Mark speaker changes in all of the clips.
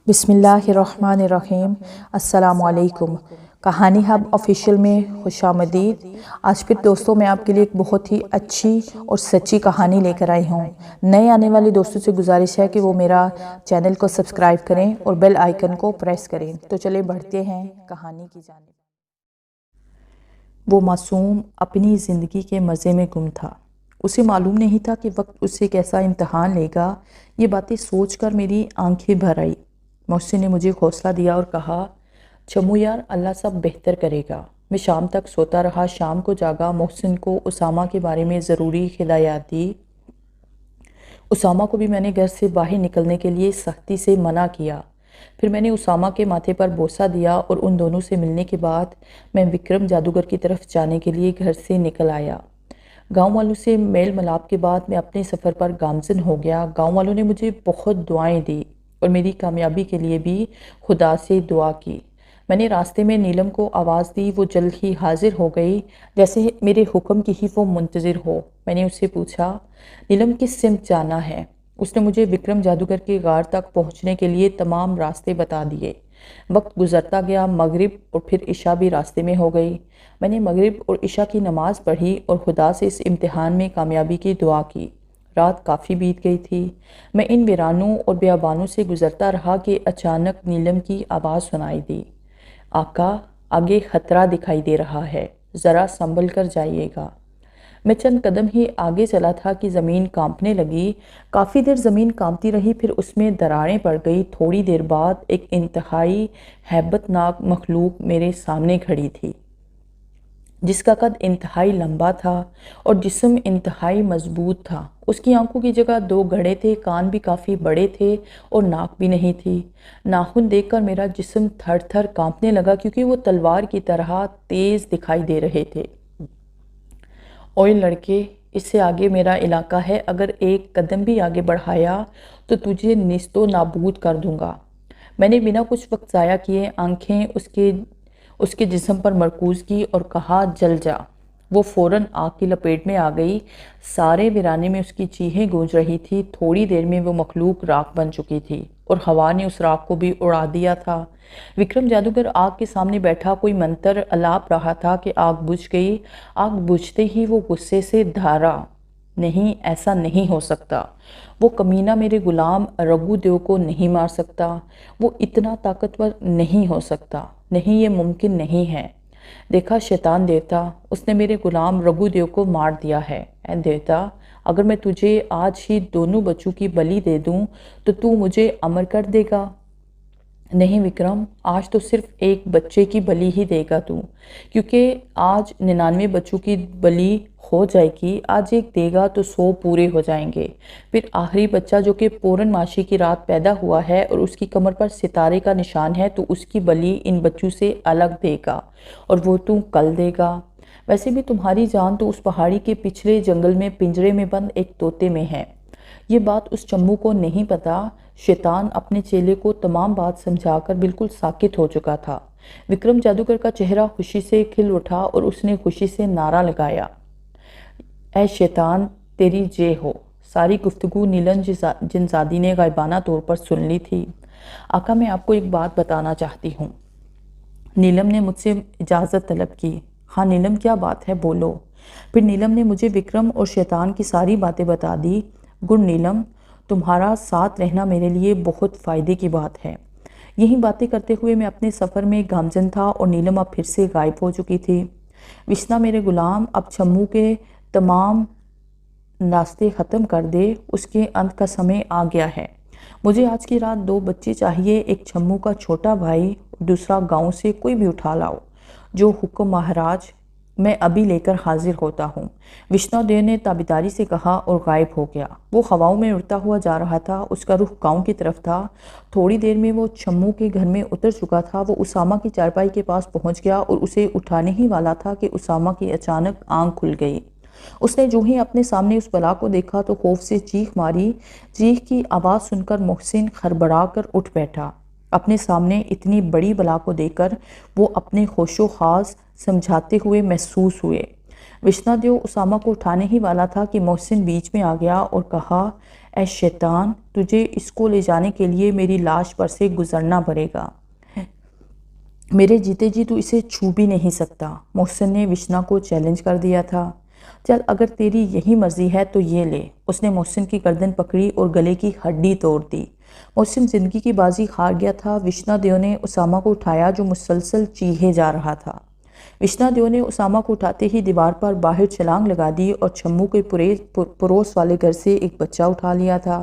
Speaker 1: बिस्मिल्लाहिर्रहमानिर्रहीम। अस्सलामुअलैकुम। कहानी हब ऑफिशियल में खुशामदीद। आज फिर दोस्तों मैं आपके लिए एक बहुत ही अच्छी और सच्ची कहानी लेकर आई हूँ। नए आने वाले दोस्तों से गुजारिश है कि वो मेरा चैनल को सब्सक्राइब करें और बेल आइकन को प्रेस करें। तो चले बढ़ते हैं कहानी की जानिब। वो मासूम अपनी ज़िंदगी के मज़े में गुम था। उसे मालूम नहीं था कि वक्त उससे कैसा इम्तहान लेगा। ये बातें सोचकर मेरी आंखें भर आई। मोहसिन ने मुझे हौसला दिया और कहा, चमू यार, अल्लाह सब बेहतर करेगा। मैं शाम तक सोता रहा। शाम को जागा। मोहसिन को उसामा के बारे में ज़रूरी हिदायत दी। उसामा को भी मैंने घर से बाहर निकलने के लिए सख्ती से मना किया। फिर मैंने उसामा के माथे पर बोसा दिया और उन दोनों से मिलने के बाद मैं विक्रम जादूगर की तरफ जाने के लिए घर से निकल आया। गांव वालों से मेल मिलाप के बाद मैं अपने सफ़र पर गामज़न हो गया। गांव वालों ने मुझे बहुत दुआएं दी और मेरी कामयाबी के लिए भी खुदा से दुआ की। मैंने रास्ते में नीलम को आवाज़ दी। वो जल्द ही हाजिर हो गई, जैसे मेरे हुक्म की ही वो मुंतज़िर हो। मैंने उससे पूछा, नीलम किस सिमत जाना है? उसने मुझे विक्रम जादूगर के गार तक पहुंचने के लिए तमाम रास्ते बता दिए। वक्त गुजरता गया। मगरिब और फिर इशा भी रास्ते में हो गई। मैंने मगरिब और इशा की नमाज़ पढ़ी और खुदा से इस इम्तिहान में कामयाबी की दुआ की। रात काफ़ी बीत गई थी। मैं इन वीरानों और बियाबानों से गुजरता रहा कि अचानक नीलम की आवाज़ सुनाई दी, आका, आगे खतरा दिखाई दे रहा है, ज़रा संभल कर जाइएगा। मैं चंद कदम ही आगे चला था कि ज़मीन कांपने लगी। काफ़ी देर ज़मीन कांपती रही, फिर उसमें दरारें पड़ गई। थोड़ी देर बाद एक इंतहाई हैबतनाक मखलूक मेरे सामने खड़ी थी, जिसका कद इंतहाई लंबा था और जिस्म इंतहाई मजबूत था। उसकी आंखों की जगह दो गड़े थे, कान भी काफ़ी बड़े थे और नाक भी नहीं थी। नाखून देखकर मेरा जिस्म थर थर कांपने लगा, क्योंकि वो तलवार की तरह तेज़ दिखाई दे रहे थे। ओए लड़के, इससे आगे मेरा इलाका है। अगर एक कदम भी आगे बढ़ाया तो तुझे निस्तो नाबूद कर दूंगा। मैंने बिना कुछ वक्त ज़ाया किए आंखें उसके जिस्म पर मरकूज़ की और कहा, जल जा। वो फ़ौरन आग की लपेट में आ गई। सारे वीराने में उसकी चीखें गूंज रही थी। थोड़ी देर में वो मखलूक राख बन चुकी थी और हवा ने उस राख को भी उड़ा दिया था। विक्रम जादूगर आग के सामने बैठा कोई मंत्र अलाप रहा था कि आग बुझ गई। आग बुझते ही वो गुस्से से धारा, नहीं, ऐसा नहीं हो सकता। वो कमीना मेरे गुलाम रघुदेव को नहीं मार सकता। वो इतना ताकतवर नहीं हो सकता। नहीं, ये मुमकिन नहीं है। देखा शैतान देवता, उसने मेरे गुलाम रघुदेव को मार दिया है। ऐ देवता, अगर मैं तुझे आज ही दोनों बच्चों की बलि दे दूं तो तू मुझे अमर कर देगा। नहीं विक्रम, आज तो सिर्फ एक बच्चे की बलि ही देगा तू, क्योंकि आज 99 बच्चों की बलि हो जाएगी। आज एक देगा तो 100 पूरे हो जाएंगे। फिर आखिरी बच्चा जो कि पूर्णमासी की रात पैदा हुआ है और उसकी कमर पर सितारे का निशान है, तो उसकी बलि इन बच्चों से अलग देगा और वो तू कल देगा। वैसे भी तुम्हारी जान तो उस पहाड़ी के पिछले जंगल में पिंजरे में बंद एक तोते में है। ये बात उस चम्मू को नहीं पता। शैतान अपने चेले को तमाम बात समझाकर बिल्कुल साकित हो चुका था। विक्रम जादूगर का चेहरा खुशी से खिल उठा और उसने खुशी से नारा लगाया, ऐ शैतान, तेरी जय हो। सारी गुफ्तगू नीलम जिनजादी ने गायबाना तौर पर सुन ली थी। आका, मैं आपको एक बात बताना चाहती हूँ। नीलम ने मुझसे इजाज़त तलब की। हाँ नीलम, क्या बात है, बोलो। फिर नीलम ने मुझे विक्रम और शैतान की सारी बातें बता दी। गुड नीलम, तुम्हारा साथ रहना मेरे लिए बहुत फ़ायदे की बात है। यही बातें करते हुए मैं अपने सफ़र में गामजन था और नीलम अब फिर से गायब हो चुकी थी। विश्ना मेरे गुलाम, अब चम्मू के तमाम रास्ते ख़त्म कर दे। उसके अंत का समय आ गया है। मुझे आज की रात 2 बच्चे चाहिए। एक चम्मू का छोटा भाई, दूसरा गांव से कोई भी उठा लाओ। जो हुक्म महाराज, मैं अभी लेकर हाजिर होता हूँ। विष्णुदेव ने ताबेदारी से कहा और गायब हो गया। वो हवाओं में उड़ता हुआ जा रहा था। उसका रुख गांव की तरफ था। थोड़ी देर में वो चम्मू के घर में उतर चुका था। वो उसामा की चारपाई के पास पहुंच गया और उसे उठाने ही वाला था कि उसामा की अचानक आंख खुल गई। उसने जो ही अपने सामने उस बला को देखा तो खौफ से चीख मारी। चीख की आवाज़ सुनकर मोहसिन खड़बड़ा कर उठ बैठा। अपने सामने इतनी बड़ी बला को देखकर वो अपने होशो खास समझाते हुए महसूस हुए। विश्नादेव उसामा को उठाने ही वाला था कि मोहसिन बीच में आ गया और कहा, ऐ शैतान, तुझे इसको ले जाने के लिए मेरी लाश पर से गुजरना पड़ेगा। मेरे जीते जी तू इसे छू भी नहीं सकता। मोहसिन ने विश्ना को चैलेंज कर दिया था। चल, अगर तेरी यही मर्जी है तो ये ले। उसने मोहसिन की गर्दन पकड़ी और गले की हड्डी तोड़ दी। मोहसिन जिंदगी की बाजी हार गया था। विश्नादेव ने उसामा को उठाया जो मुसलसल चीखे जा रहा था। विश्नादेव ने उसामा को उठाते ही दीवार पर बाहर छलांग लगा दी और छम्मू के पड़ोस वाले घर से एक बच्चा उठा लिया था।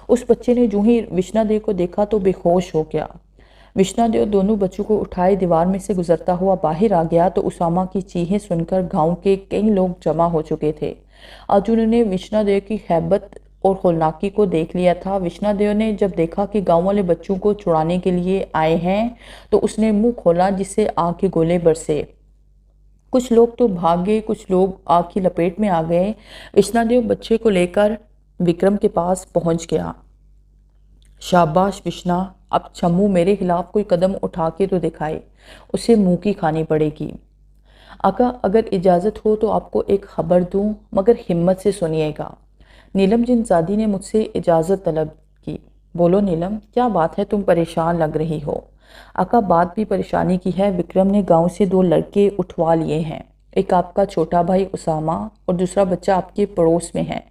Speaker 1: उस बच्चे ने जो ही विश्नादेव को देखा तो बेहोश हो गया। विश्नादेव दोनों बच्चों को उठाए दीवार में से गुजरता हुआ बाहर आ गया तो उसामा की चीखें सुनकर गांव के कई लोग जमा हो चुके थे। आज उन्होंने विश्नादेव की हैबत और होलनाकी को देख लिया था। विश्नादेव ने जब देखा कि गांव वाले बच्चों को छुड़ाने के लिए आए हैं तो उसने मुंह खोला जिससे आग के गोले बरसे। कुछ लोग तो भाग गए, कुछ लोग आग की लपेट में आ गए। विश्नादेव बच्चे को लेकर विक्रम के पास पहुंच गया। शाबाश विश्ना, अब छम्मू मेरे खिलाफ कोई कदम उठा के तो दिखाए, उसे मुंह की खानी पड़ेगी। आका, अगर इजाज़त हो तो आपको एक खबर दूं, मगर हिम्मत से सुनिएगा। नीलम जिनजादी ने मुझसे इजाज़त तलब की। बोलो नीलम, क्या बात है, तुम परेशान लग रही हो। आका, बात भी परेशानी की है। विक्रम ने गांव से 2 लड़के उठवा लिए हैं। एक आपका छोटा भाई उसामा और दूसरा बच्चा आपके पड़ोस में है।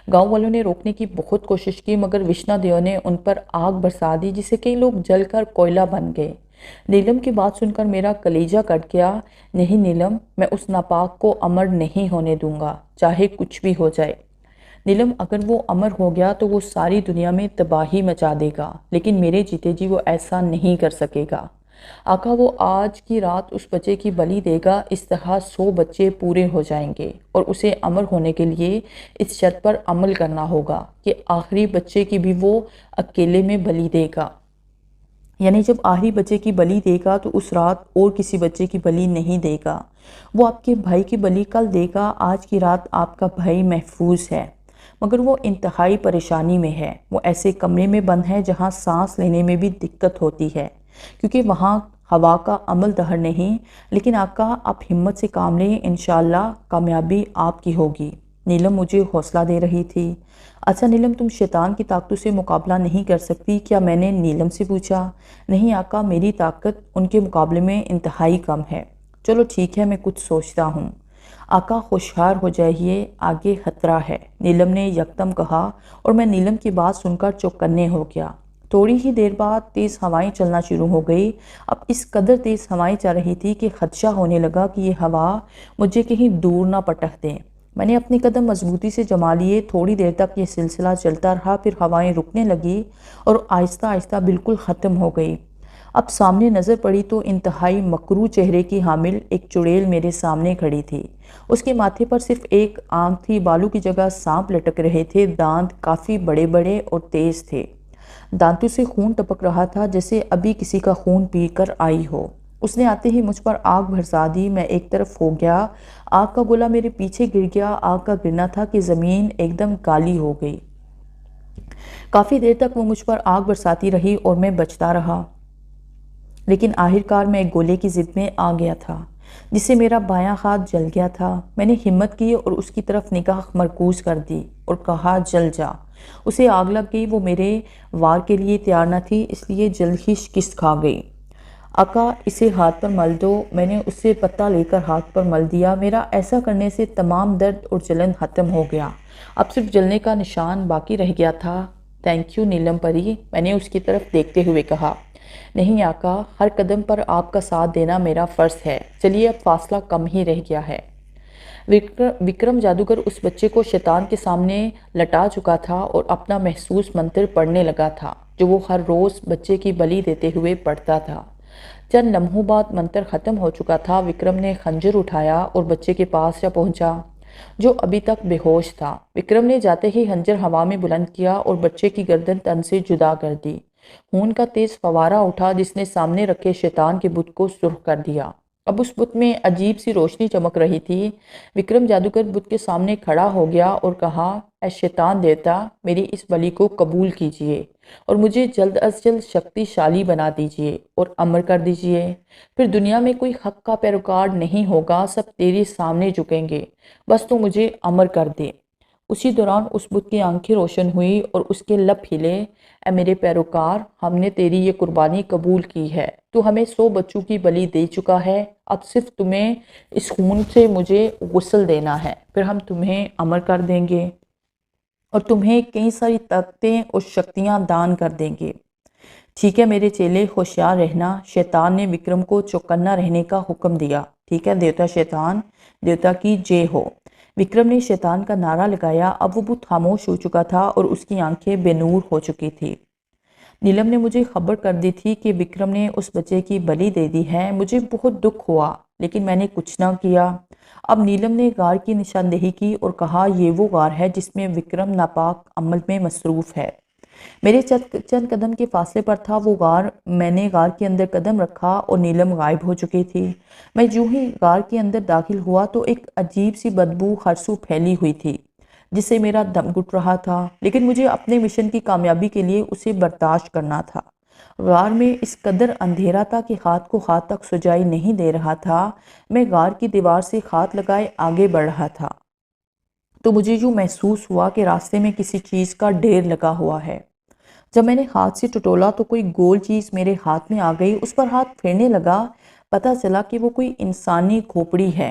Speaker 1: गांव वालों ने रोकने की बहुत कोशिश की मगर विश्नादेव ने उन पर आग बरसा दी जिससे कई लोग जलकर कोयला बन गए। नीलम की बात सुनकर मेरा कलेजा कट गया। नहीं नीलम, मैं उस नापाक को अमर नहीं होने दूंगा, चाहे कुछ भी हो जाए। नीलम, अगर वो अमर हो गया तो वो सारी दुनिया में तबाही मचा देगा, लेकिन मेरे जीते जी वो ऐसा नहीं कर सकेगा। आका, वो आज की रात उस बच्चे की बलि देगा। इस तरह 100 बच्चे पूरे हो जाएंगे और उसे अमर होने के लिए इस शर्त पर अमल करना होगा कि आखिरी बच्चे की भी वो अकेले में बलि देगा। यानी जब आखिरी बच्चे की बलि देगा तो उस रात और किसी बच्चे की बलि नहीं देगा। वो आपके भाई की बलि कल देगा। आज की रात आपका भाई महफूज है, मगर वो इंतहाई परेशानी में है। वो ऐसे कमरे में बंद है जहाँ सांस लेने में भी दिक्कत होती है, क्योंकि वहाँ हवा का अमल दहर नहीं। लेकिन आका, आप हिम्मत से काम लें, इंशाल्लाह कामयाबी आपकी होगी। नीलम मुझे हौसला दे रही थी। अच्छा नीलम, तुम शैतान की ताकतों से मुकाबला नहीं कर सकती क्या? मैंने नीलम से पूछा। नहीं आका, मेरी ताकत उनके मुकाबले में इंतहाई कम है। चलो ठीक है, मैं कुछ सोचता हूँ। आका, होशियार हो जाइए, आगे खतरा है, नीलम ने यकदम कहा और मैं नीलम की बात सुनकर चौकन्ने हो गया। थोड़ी ही देर बाद तेज़ हवाएं चलना शुरू हो गई। अब इस कदर तेज़ हवाएं चल रही थी कि खदशा होने लगा कि ये हवा मुझे कहीं दूर ना पटक दें। मैंने अपने कदम मजबूती से जमा लिए। थोड़ी देर तक ये सिलसिला चलता रहा, फिर हवाएं रुकने लगी और आहिस्ता आहिस्ता बिल्कुल ख़त्म हो गई। अब सामने नज़र पड़ी तो इंतहाई मकरू चेहरे की हामिल एक चुड़ैल मेरे सामने खड़ी थी। उसके माथे पर सिर्फ एक आंख थी, बालों की जगह सांप लटक रहे थे। दांत काफ़ी बड़े बड़े और तेज़ थे। दांतों से खून टपक रहा था जैसे अभी किसी का खून पीकर आई हो। उसने आते ही मुझ पर आग बरसा दी। मैं एक तरफ हो गया, आग का गोला मेरे पीछे गिर गया। आग का गिरना था कि ज़मीन एकदम काली हो गई। काफ़ी देर तक वो मुझ पर आग बरसाती रही और मैं बचता रहा, लेकिन आखिरकार मैं एक गोले की जिद में आ गया था जिससे मेरा बायां हाथ जल गया था। मैंने हिम्मत की और उसकी तरफ निगाह मरकूज कर दी और कहा, जल जा। उसे आग लग गई। वो मेरे वार के लिए तैयार न थी, इसलिए जल्द ही शिकस्त खा गई। आका, इसे हाथ पर मल दो। मैंने उससे पत्ता लेकर हाथ पर मल दिया। मेरा ऐसा करने से तमाम दर्द और जलन ख़त्म हो गया। अब सिर्फ जलने का निशान बाकी रह गया था। थैंक यू नीलम परी, मैंने उसकी तरफ देखते हुए कहा। नहीं आका, हर कदम पर आपका साथ देना मेरा फ़र्ज़ है। चलिए, अब फासला कम ही रह गया है। विक्रम जादूगर उस बच्चे को शैतान के सामने लटा चुका था और अपना महसूस मंत्र पढ़ने लगा था जो वो हर रोज़ बच्चे की बलि देते हुए पढ़ता था। चंद लम्हों बाद मंत्र ख़त्म हो चुका था। विक्रम ने खंजर उठाया और बच्चे के पास जा पहुंचा जो अभी तक बेहोश था। विक्रम ने जाते ही खंजर हवा में बुलंद किया और बच्चे की गर्दन तन से जुदा कर दी। खून का तेज फवारा उठा जिसने सामने रखे शैतान के बुत को सुर्ख कर दिया। अब उस बुत में अजीब सी रोशनी चमक रही थी। विक्रम जादूगर बुत के सामने खड़ा हो गया और कहा, ऐ शैतान देवता, मेरी इस बलि को कबूल कीजिए और मुझे जल्द अज जल्द शक्तिशाली बना दीजिए और अमर कर दीजिए। फिर दुनिया में कोई हक का पैरोकार नहीं होगा, सब तेरे सामने झुकेंगे। बस तू मुझे अमर कर दे। उसी दौरान उस बुत की आंखें रोशन हुई और उसके लब हिले। ए मेरे पैरोकार, हमने तेरी ये कुर्बानी कबूल की है। तू हमें 100 बच्चों की बलि दे चुका है। अब सिर्फ तुम्हें इस खून से मुझे गुस्ल देना है, फिर हम तुम्हें अमर कर देंगे और तुम्हें कई सारी ताकतें और शक्तियां दान कर देंगे। ठीक है मेरे चेले, होशियार रहना। शैतान ने विक्रम को चौकन्ना रहने का हुक्म दिया। ठीक है देवता शैतान, देवता की जय हो। विक्रम ने शैतान का नारा लगाया। अब वो बहुत खामोश हो चुका था और उसकी आंखें बेनूर हो चुकी थी। नीलम ने मुझे खबर कर दी थी कि विक्रम ने उस बच्चे की बलि दे दी है। मुझे बहुत दुख हुआ, लेकिन मैंने कुछ ना किया। अब नीलम ने गार की निशानदेही की और कहा, ये वो गार है जिसमें विक्रम नापाक अमल में मसरूफ़ है। मेरे चंद कदम के फासले पर था वो गार। मैंने गार के अंदर कदम रखा और नीलम गायब हो चुकी थी। मैं यूं ही गार के अंदर दाखिल हुआ तो एक अजीब सी बदबू हर सू फैली हुई थी, जिससे मेरा दम घुट रहा था, लेकिन मुझे अपने मिशन की कामयाबी के लिए उसे बर्दाश्त करना था। गार में इस कदर अंधेरा था कि हाथ को हाथ तक सुझाई नहीं दे रहा था। मैं गार की दीवार से हाथ लगाए आगे बढ़ रहा था तो मुझे यूँ महसूस हुआ कि रास्ते में किसी चीज़ का ढेर लगा हुआ है। जब मैंने हाथ से टटोला तो कोई गोल चीज़ मेरे हाथ में आ गई। उस पर हाथ फेरने लगा, पता चला कि वो कोई इंसानी खोपड़ी है।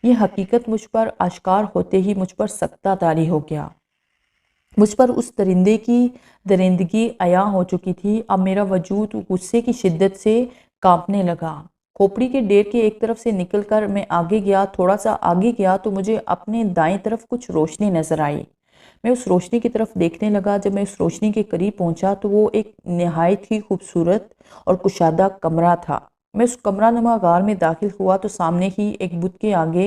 Speaker 1: ये हकीकत मुझ पर आश्कार होते ही मुझ पर सख्ता तारी हो गया। मुझ पर उस दरिंदे की दरिंदगी अया हो चुकी थी। अब मेरा वजूद गुस्से की शिद्दत से कांपने लगा। खोपड़ी के डेर के एक तरफ से निकलकर मैं आगे गया। थोड़ा सा आगे गया तो मुझे अपने दाएं तरफ कुछ रोशनी नजर आई। मैं उस रोशनी की तरफ देखने लगा। जब मैं उस रोशनी के करीब पहुंचा तो वो एक नहायत ही खूबसूरत और कुशादा कमरा था। मैं उस कमरा नुमा गार में दाखिल हुआ तो सामने ही एक बुत के आगे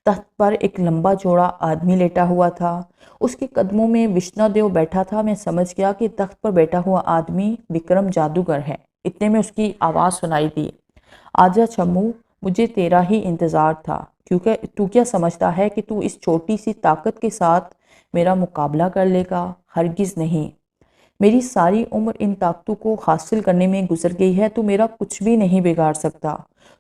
Speaker 1: तख्त पर एक लंबा चौड़ा आदमी लेटा हुआ था। उसके कदमों में विष्णुदेव बैठा था। मैं समझ गया कि तख्त पर बैठा हुआ आदमी विक्रम जादूगर है। इतने में उसकी आवाज़ सुनाई दी, आजा छम्मू, मुझे तेरा ही इंतज़ार था। क्योंकि तू क्या समझता है कि तू इस छोटी सी ताकत के साथ मेरा मुकाबला कर लेगा? हरगिज़ नहीं। मेरी सारी उम्र इन ताकतों को हासिल करने में गुजर गई है। तू मेरा कुछ भी नहीं बिगाड़ सकता।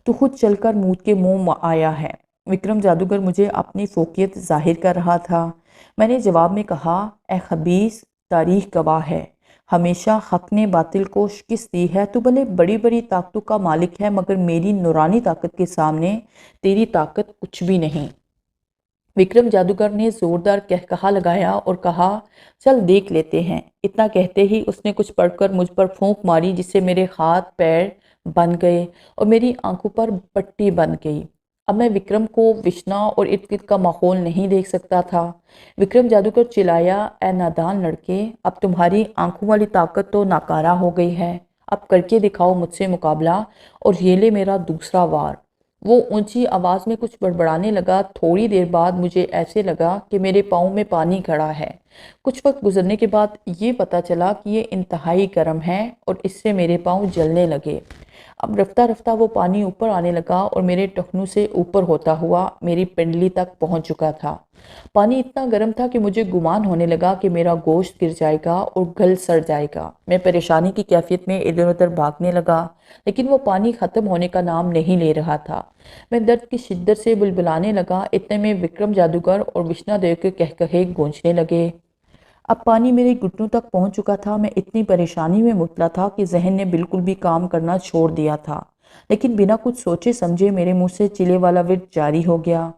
Speaker 1: तू खुद चलकर मूत के मुंह आया है। विक्रम जादूगर मुझे अपनी फोकियत जाहिर कर रहा था। मैंने जवाब में कहा, ए खबीस, तारीख गवाह है, हमेशा हक ने बातिल को शिकस्त दी है। तू भले बड़ी बड़ी ताकतों का मालिक है, मगर मेरी नूरानी ताकत के सामने तेरी ताकत कुछ भी नहीं। विक्रम जादूगर ने जोरदार कहकहा लगाया और कहा, चल देख लेते हैं। इतना कहते ही उसने कुछ पढ़कर मुझ पर फूंक मारी, जिससे मेरे हाथ पैर बन गए और मेरी आंखों पर पट्टी बन गई। अब मैं विक्रम को विष्णा और इर्द गिर्द का माहौल नहीं देख सकता था। विक्रम जादूगर चिल्लाया, ए नादान लड़के, अब तुम्हारी आंखों वाली ताकत तो नाकारा हो गई है। अब करके दिखाओ मुझसे मुकाबला और ये ले मेरा दूसरा वार। वो ऊंची आवाज़ में कुछ बड़बड़ाने लगा। थोड़ी देर बाद मुझे ऐसे लगा कि मेरे पाँव में पानी खड़ा है। कुछ वक्त गुजरने के बाद ये पता चला कि ये इंतहाई गर्म है और इससे मेरे पाँव जलने लगे। अब रफ्ता रफ्ता वो पानी ऊपर आने लगा और मेरे टखनों से ऊपर होता हुआ मेरी पिंडली तक पहुंच चुका था। पानी इतना गर्म था कि मुझे गुमान होने लगा कि मेरा गोश्त गिर जाएगा और गल सड़ जाएगा। मैं परेशानी की कैफियत में इधर उधर भागने लगा, लेकिन वो पानी ख़त्म होने का नाम नहीं ले रहा था। मैं दर्द की शिद्दत से बुलबुलाने लगा। इतने में विक्रम जादूगर और विष्णुदेव के कहकहे गूंजने लगे। अब पानी मेरे घुटनों तक पहुंच चुका था। मैं इतनी परेशानी में मुबतला था कि जहन ने बिल्कुल भी काम करना छोड़ दिया था। लेकिन बिना कुछ सोचे समझे मेरे मुंह से चिले वाला विर्द जारी हो गया।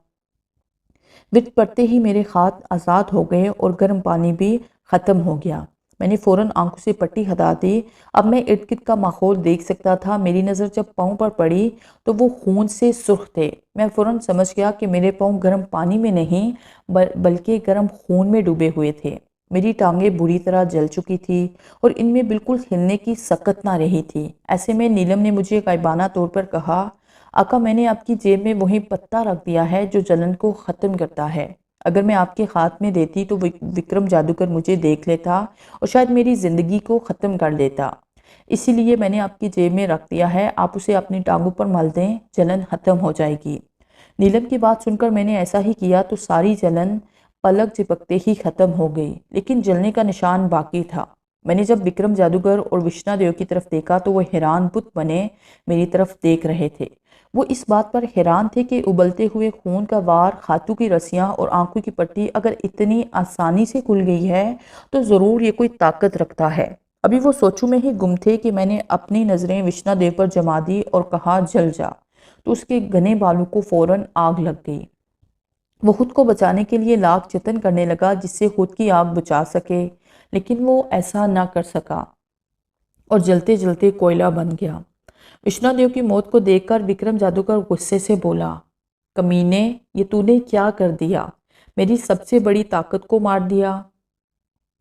Speaker 1: विर्द पड़ते ही मेरे हाथ आज़ाद हो गए और गर्म पानी भी ख़त्म हो गया। मैंने फ़ौरन आंखों से पट्टी हटा दी। अब मैं इर्द गिर्द का माहौल देख सकता था। मेरी नज़र जब पाँव पर पड़ी तो वो खून से सुर्ख थे। मैं फ़ौरन समझ गया कि मेरे पाँव गर्म पानी में नहीं बल्कि गर्म खून में डूबे हुए थे। मेरी टांगें बुरी तरह जल चुकी थी और इनमें बिल्कुल हिलने की सकत ना रही थी। ऐसे में नीलम ने मुझे गायबाना तौर पर कहा, आका, मैंने आपकी जेब में वही पत्ता रख दिया है जो जलन को ख़त्म करता है। अगर मैं आपके हाथ में देती तो विक्रम जादूगर मुझे देख लेता और शायद मेरी ज़िंदगी को ख़त्म कर देता। इसीलिए मैंने आपकी जेब में रख दिया है, आप उसे अपनी टांगों पर मल दें, जलन खत्म हो जाएगी। नीलम की बात सुनकर मैंने ऐसा ही किया तो सारी जलन पलक झपकते ही खत्म हो गई, लेकिन जलने का निशान बाकी था। मैंने जब विक्रम जादूगर और विष्णादेव की तरफ देखा तो वो हैरान बुत बने मेरी तरफ देख रहे थे। वो इस बात पर हैरान थे कि उबलते हुए खून का वार, हाथों की रस्सियां और आंखों की पट्टी अगर इतनी आसानी से खुल गई है तो ज़रूर ये कोई ताकत रखता है। अभी वो सोचों में ही गुम थे कि मैंने अपनी नज़रें विष्णादेव पर जमा दी और कहा, जल जा। तो उसके घने बालों को फौरन आग लग गई। वो खुद को बचाने के लिए लाख जतन करने लगा जिससे खुद की आग बुझा सके, लेकिन वो ऐसा ना कर सका और जलते जलते कोयला बन गया। विष्णुदेव की मौत को देखकर विक्रम जादूगर गुस्से से बोला, कमीने, ये तूने क्या कर दिया? मेरी सबसे बड़ी ताकत को मार दिया।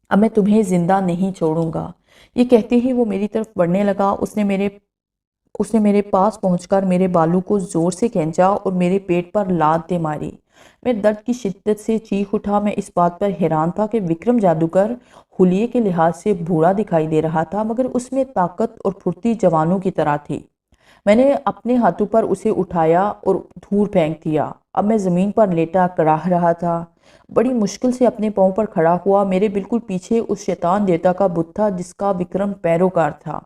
Speaker 1: अब मैं तुम्हें जिंदा नहीं छोड़ूंगा। ये कहते ही वो मेरी तरफ बढ़ने लगा। उसने मेरे पास पहुंचकर मेरे बालों को जोर से खींचा और मेरे पेट पर लात मारी। मैं दर्द की शिद्दत से चीख उठा। मैं इस बात पर हैरान था कि विक्रम जादूगर हुलिये के लिहाज से बूढ़ा दिखाई दे रहा था, मगर उसमें ताकत और फुर्ती जवानों की तरह थी। मैंने अपने हाथों पर उसे उठाया और दूर फेंक दिया। अब मैं ज़मीन पर लेटा कराह रहा था। बड़ी मुश्किल से अपने पाँव पर खड़ा हुआ। मेरे बिल्कुल पीछे उस शैतान देवता का बुत था जिसका विक्रम पैरोकार था।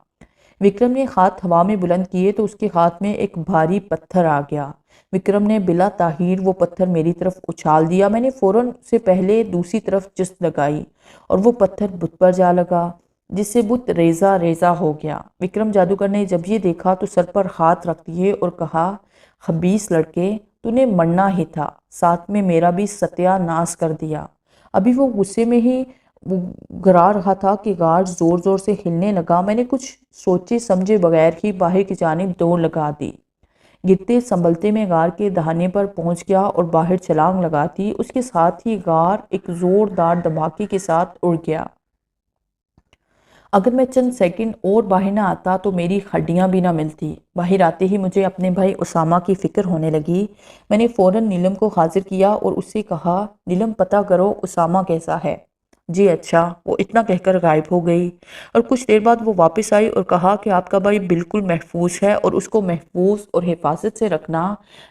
Speaker 1: विक्रम ने हाथ हवा में बुलंद किए तो उसके हाथ में एक भारी पत्थर आ गया। विक्रम ने बिला ताहीर वो पत्थर मेरी तरफ उछाल दिया। मैंने फौरन से पहले दूसरी तरफ चुस्त लगाई और वो पत्थर बुत पर जा लगा, जिससे बुत रेजा रेजा हो गया। विक्रम जादूगर ने जब ये देखा तो सर पर हाथ रख दिए और कहा, खबीस लड़के, तूने मरना ही था, साथ में मेरा भी सत्यानाश कर दिया। अभी वो गुस्से में ही वो गिरा रहा था कि गार्ड जोर जोर से हिलने लगा। मैंने कुछ सोचे समझे बगैर ही बाहर की जानिब दौड़ लगा दी। गिरते संभलते में गार के दहाने पर पहुंच गया और बाहर छलांग लगा दी। उसके साथ ही गार एक जोरदार धमाके के साथ उड़ गया। अगर मैं चंद सेकंड और बाहर ना आता तो मेरी हड्डियां भी ना मिलती। बाहर आते ही मुझे अपने भाई उसामा की फिक्र होने लगी। मैंने फौरन नीलम को हाजिर किया और उससे कहा, नीलम, पता करो उसामा कैसा है। जी अच्छा। वो इतना कहकर गायब हो गई और कुछ देर बाद वो वापस आई और कहा कि आपका भाई बिल्कुल महफूज है और उसको महफूज और हिफाजत से रखना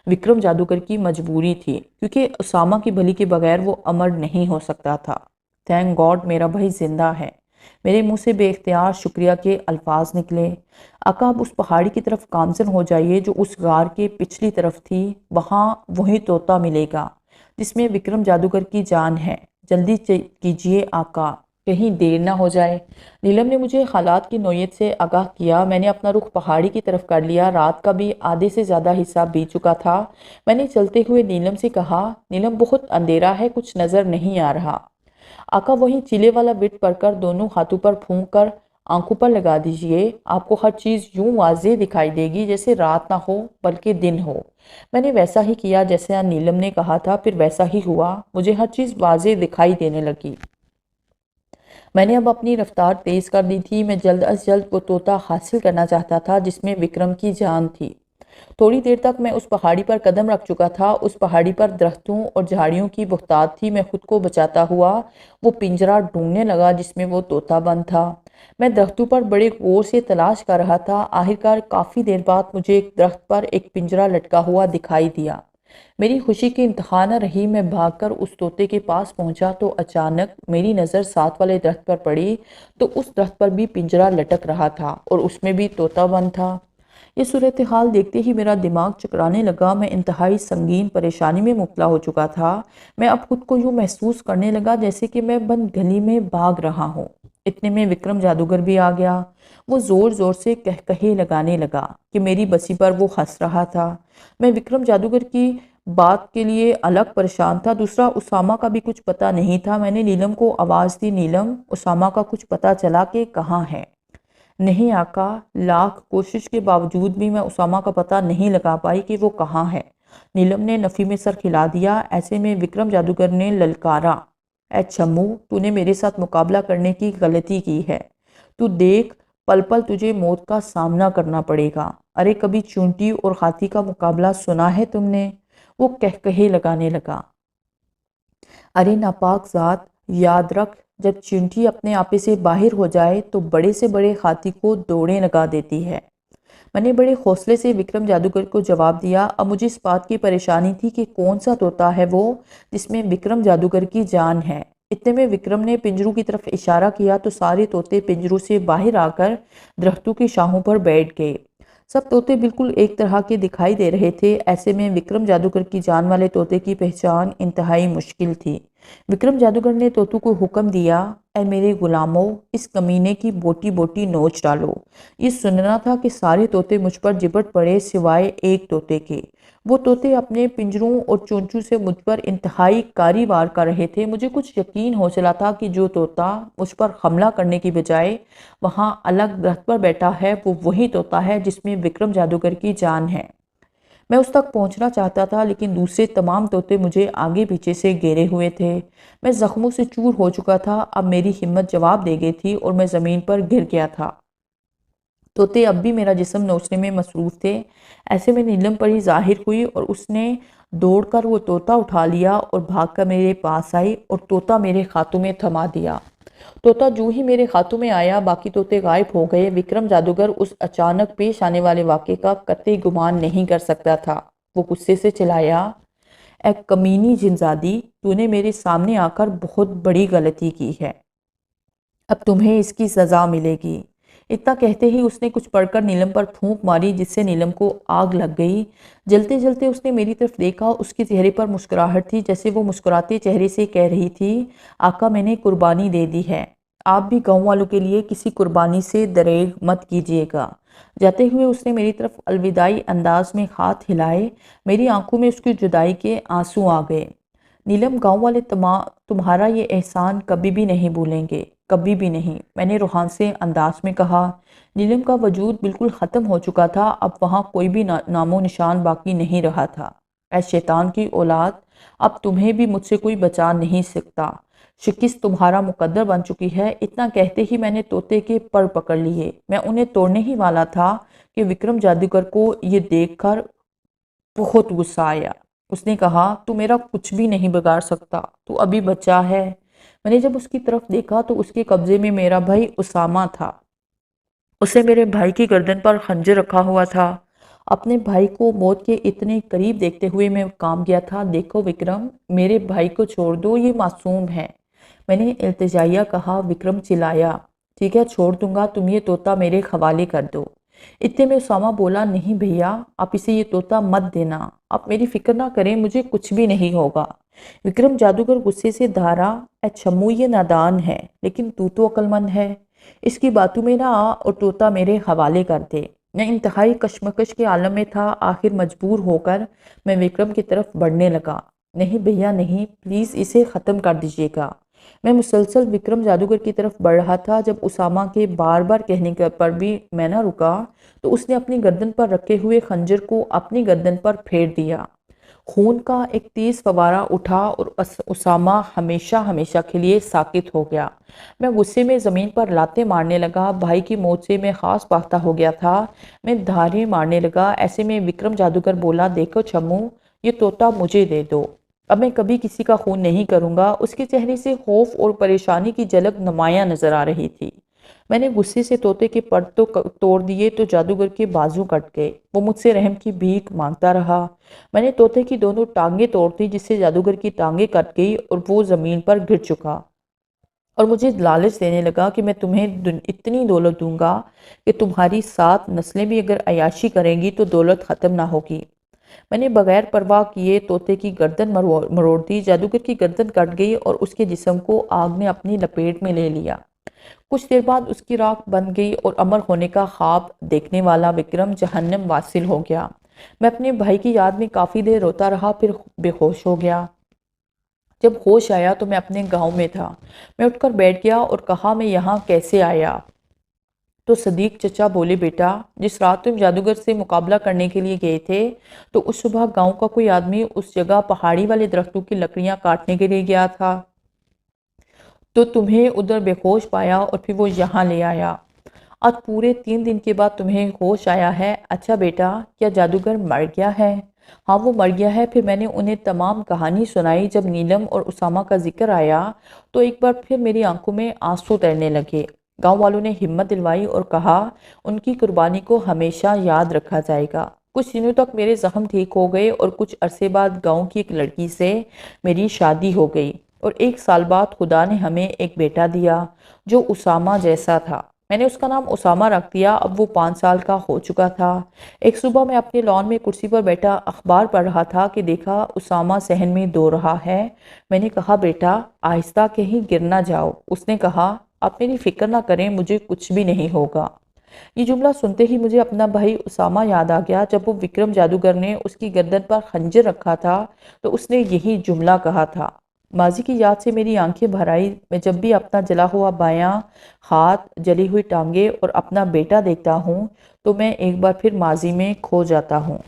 Speaker 1: विक्रम जादूगर की मजबूरी थी, क्योंकि उसामा की भली के बगैर वो अमर नहीं हो सकता था। थैंक गॉड मेरा भाई जिंदा है। मेरे मुंह से बेख्तियार शुक्रिया के अल्फाज निकले। आका, आप उस पहाड़ी की तरफ गामजन हो जाइए जो उस गार के पिछली तरफ थी। वहाँ वही तोता मिलेगा जिसमें विक्रम जादूगर की जान है। जल्दी कीजिए आका, कहीं देर ना हो जाए। नीलम ने मुझे हालात की नोयत से आगाह किया। मैंने अपना रुख पहाड़ी की तरफ कर लिया। रात का भी आधे से ज़्यादा हिस्सा बीत चुका था। मैंने चलते हुए नीलम से कहा, नीलम, बहुत अंधेरा है, कुछ नज़र नहीं आ रहा। आका वहीं चिले वाला बिट पड़कर दोनों हाथों पर फूंक कर आंखों पर लगा दीजिए। आपको हर चीज़ यूं वाजे दिखाई देगी जैसे रात ना हो बल्कि दिन हो। मैंने वैसा ही किया जैसे नीलम ने कहा था, फिर वैसा ही हुआ। मुझे हर चीज़ वाजे दिखाई देने लगी। मैंने अब अपनी रफ्तार तेज़ कर दी थी। मैं जल्द अज जल्द वो तोता हासिल करना चाहता था जिसमें विक्रम की जान थी। थोड़ी देर तक मैं उस पहाड़ी पर कदम रख चुका था। उस पहाड़ी पर दरख्तों और झाड़ियों की बहुतात थी। मैं खुद को बचाता हुआ वो पिंजरा ढूंढने लगा जिसमें वो तोता बंद था। मैं दरख्तों पर बड़े गौर से तलाश कर रहा था। आखिरकार काफ़ी देर बाद मुझे एक दरख्त पर एक पिंजरा लटका हुआ दिखाई दिया। मेरी खुशी की इंतहा न रही। मैं भागकर उस तोते के पास पहुंचा तो अचानक मेरी नज़र साथ वाले दरख्त पर पड़ी तो उस दरख्त पर भी पिंजरा लटक रहा था और उसमें भी तोता बंद था। ये सूरत हाल देखते ही मेरा दिमाग चकराने लगा। मैं इंतहाई संगीन परेशानी में मुब्तला हो चुका था। मैं अब खुद को यूँ महसूस करने लगा जैसे कि मैं बंद गली में भाग रहा हूँ। इतने में विक्रम जादूगर भी आ गया। वो ज़ोर ज़ोर से कहकहे लगाने लगा कि मेरी बसी पर वो हंस रहा था। मैं विक्रम जादूगर की बात के लिए अलग परेशान था, दूसरा उसामा का भी कुछ पता नहीं था। मैंने नीलम को आवाज़ दी, नीलम, उसामा का कुछ पता चला कि कहाँ है? नहीं आका, लाख कोशिश के बावजूद भी मैं उसामा का पता नहीं लगा पाई कि वो कहाँ है। नीलम ने नफ़ी में सर खिला दिया। ऐसे में विक्रम जादूगर ने ललकारा, ए छम्मू, तूने मेरे साथ मुकाबला करने की गलती की है। तू देख, पल पल तुझे मौत का सामना करना पड़ेगा। अरे कभी चूंटी और हाथी का मुकाबला सुना है तुमने? वो कहकहे लगाने लगा। अरे नापाक ज़ात, याद रख, जब चींटी अपने आपे से बाहर हो जाए तो बड़े से बड़े हाथी को दौड़ें लगा देती है। मैंने बड़े हौसले से विक्रम जादूगर को जवाब दिया। अब मुझे इस बात की परेशानी थी कि कौन सा तोता है वो जिसमें विक्रम जादूगर की जान है। इतने में विक्रम ने पिंजरों की तरफ इशारा किया तो सारे तोते पिंजरों से बाहर आकर दरख्तों की शाहों पर बैठ गए। सब तोते बिल्कुल एक तरह के दिखाई दे रहे थे। ऐसे में विक्रम जादूगर की जान वाले तोते की पहचान इंतहाई मुश्किल थी। विक्रम जादूगर ने तोतों को हुक्म दिया, ऐ मेरे गुलामों, इस कमीने की बोटी बोटी नोच डालो। ये सुनना था कि सारे तोते मुझ पर जिपट पड़े सिवाय एक तोते के। वो तोते अपने पिंजरों और चोंचों से मुझ पर इंतहाई कारी वार कर रहे थे। मुझे कुछ यकीन हो चला था कि जो तोता मुझ पर हमला करने की बजाय वहां अलग दरख्त पर बैठा है वो वही तोता है जिसमें विक्रम जादूगर की जान है। मैं उस तक पहुंचना चाहता था लेकिन दूसरे तमाम तोते मुझे आगे पीछे से घेरे हुए थे। मैं जख्मों से चूर हो चुका था। अब मेरी हिम्मत जवाब दे गई थी और मैं ज़मीन पर गिर गया था। तोते अब भी मेरा जिस्म नोचने में मसरूफ़ थे। ऐसे में नीलम परी ज़ाहिर हुई और उसने दौड़कर वो तोता उठा लिया और भागकर मेरे पास आई और तोता मेरे हाथों में थमा दिया। तोता जो ही मेरे हाथों में आया बाकी तोते गायब हो गए। विक्रम जादूगर उस अचानक पेश आने वाले वाक़े का कतई गुमान नहीं कर सकता था। वो गुस्से से चिल्लाया, ए कमीनी जिनजादी, तूने मेरे सामने आकर बहुत बड़ी गलती की है। अब तुम्हें इसकी सज़ा मिलेगी। इतना कहते ही उसने कुछ पढ़कर नीलम पर फूंक मारी जिससे नीलम को आग लग गई। जलते जलते उसने मेरी तरफ देखा। उसके चेहरे पर मुस्कुराहट थी जैसे वो मुस्कुराते चेहरे से कह रही थी, आका मैंने कुर्बानी दे दी है। आप भी गाँव वालों के लिए किसी कुर्बानी से दरेग मत कीजिएगा। जाते हुए उसने मेरी तरफ अलविदाई अंदाज में हाथ हिलाए। मेरी आंखों में उसकी जुदाई के आंसू आ गए। नीलम, गांव वाले तुम्हारा ये एहसान कभी भी नहीं भूलेंगे, कभी भी नहीं, मैंने रूहान से अंदाज में कहा। नीलम का वजूद बिल्कुल ख़त्म हो चुका था। अब वहाँ कोई भी नामो निशान बाकी नहीं रहा था। ऐ शैतान की औलाद, अब तुम्हें भी मुझसे कोई बचा नहीं सकता। शिकिस्त तुम्हारा मुकद्दर बन चुकी है। इतना कहते ही मैंने तोते के पर पकड़ लिए। मैं उन्हें तोड़ने ही वाला था कि विक्रम जादूगर को ये देखकर बहुत गुस्सा आया। उसने कहा, तू मेरा कुछ भी नहीं बिगाड़ सकता, तू अभी बच्चा है। मैंने जब उसकी तरफ देखा तो उसके कब्जे में मेरा भाई उसामा था। उसे मेरे भाई की गर्दन पर खंजर रखा हुआ था। अपने भाई को मौत के इतने करीब देखते हुए मैं काम किया था। देखो विक्रम, मेरे भाई को छोड़ दो, ये मासूम है। मैंने इल्तिजाइया कहा। विक्रम चिल्लाया, ठीक है छोड़ दूंगा, तुम ये तोता मेरे हवाले कर दो। इतने में उसामा बोला, नहीं भैया, आप इसे ये तोता मत देना, आप मेरी फिक्र ना करें, मुझे कुछ भी नहीं होगा। विक्रम जादूगर गुस्से से धारा, ए छम्मू, ये नादान है लेकिन तू तो अक्लमंद है, इसकी बातों में ना आ और तोता मेरे हवाले कर दे। मैं इंतहाई कशमकश के आलम में था। आखिर मजबूर होकर मैं विक्रम की तरफ बढ़ने लगा। नहीं भैया नहीं, प्लीज़ इसे ख़त्म कर दीजिएगा। मैं मुसलसल विक्रम जादूगर की तरफ बढ़ रहा था। जब उसामा के बार बार कहने पर भी मैं ना रुका तो उसने अपनी गर्दन पर रखे हुए खंजर को अपनी गर्दन पर फेर दिया। खून का एक तेज फवारा उठा और उसामा हमेशा हमेशा के लिए साकित हो गया। मैं गुस्से में ज़मीन पर लाते मारने लगा। भाई की मौत से मैं खास बाख्ता हो गया था। मैं धारे मारने लगा। ऐसे में विक्रम जादूगर बोला, देखो छम्मू, ये तोता मुझे दे दो, अब मैं कभी किसी का खून नहीं करूँगा। उसके चेहरे से खौफ और परेशानी की झलक नुमायाँ नजर आ रही थी। मैंने गुस्से से तोते के पर तो तोड़ दिए तो जादूगर के बाजू कट गए। वो मुझसे रहम की भीख मांगता रहा। मैंने तोते की दोनों टांगें तोड़ दी जिससे जादूगर की टांगें कट गई और वो ज़मीन पर गिर चुका और मुझे लालच देने लगा कि मैं तुम्हें इतनी दौलत दूंगा कि तुम्हारी 7 नस्लें भी अगर अयाशी करेंगी तो दौलत ख़त्म ना होगी। मैंने बगैर परवाह किए तोते की गर्दन मरोड़ दी। जादूगर की गर्दन कट गई और उसके जिस्म को आग ने अपनी लपेट में ले लिया। कुछ देर बाद उसकी राख बन गई और अमर होने का ख्वाब देखने वाला विक्रम जहन्नम वासिल हो गया। मैं अपने भाई की याद में काफ़ी देर रोता रहा, फिर बेहोश हो गया। जब होश आया तो मैं अपने गांव में था। मैं उठकर बैठ गया और कहा, मैं यहाँ कैसे आया? तो सदीक चचा बोले, बेटा, जिस रात तुम जादूगर से मुकाबला करने के लिए गए थे तो उस सुबह गांव का कोई आदमी उस जगह पहाड़ी वाले दरख्तों की लकड़ियां काटने के लिए गया था, तो तुम्हें उधर बेहोश पाया और फिर वो यहाँ ले आया। आज पूरे 3 दिन के बाद तुम्हें होश आया है। अच्छा बेटा, क्या जादूगर मर गया है? हाँ, वो मर गया है। फिर मैंने उन्हें तमाम कहानी सुनाई। जब नीलम और उसामा का जिक्र आया तो एक बार फिर मेरी आंखों में आंसू तैरने लगे। गांव वालों ने हिम्मत दिलवाई और कहा उनकी कुर्बानी को हमेशा याद रखा जाएगा। कुछ दिनों तक मेरे जख्म ठीक हो गए और कुछ अरसे बाद गांव की एक लड़की से मेरी शादी हो गई और 1 साल बाद खुदा ने हमें एक बेटा दिया जो उसामा जैसा था। मैंने उसका नाम उसामा रख दिया। अब वो 5 साल का हो चुका था। एक सुबह मैं अपने लॉन में कुर्सी पर बैठा अखबार पढ़ रहा था कि देखा उसामा सहन में दो रहा है। मैंने कहा बेटा आहिस्ता कहीं गिर ना जाओ। उसने कहा आप मेरी फिक्र ना करें, मुझे कुछ भी नहीं होगा। ये जुमला सुनते ही मुझे अपना भाई उसामा याद आ गया। जब वो विक्रम जादूगर ने उसकी गर्दन पर खंजर रखा था तो उसने यही जुमला कहा था। माजी की याद से मेरी आंखें भर आई। मैं जब भी अपना जला हुआ बायां हाथ, जली हुई टांगे और अपना बेटा देखता हूँ तो मैं एक बार फिर माजी में खो जाता हूँ।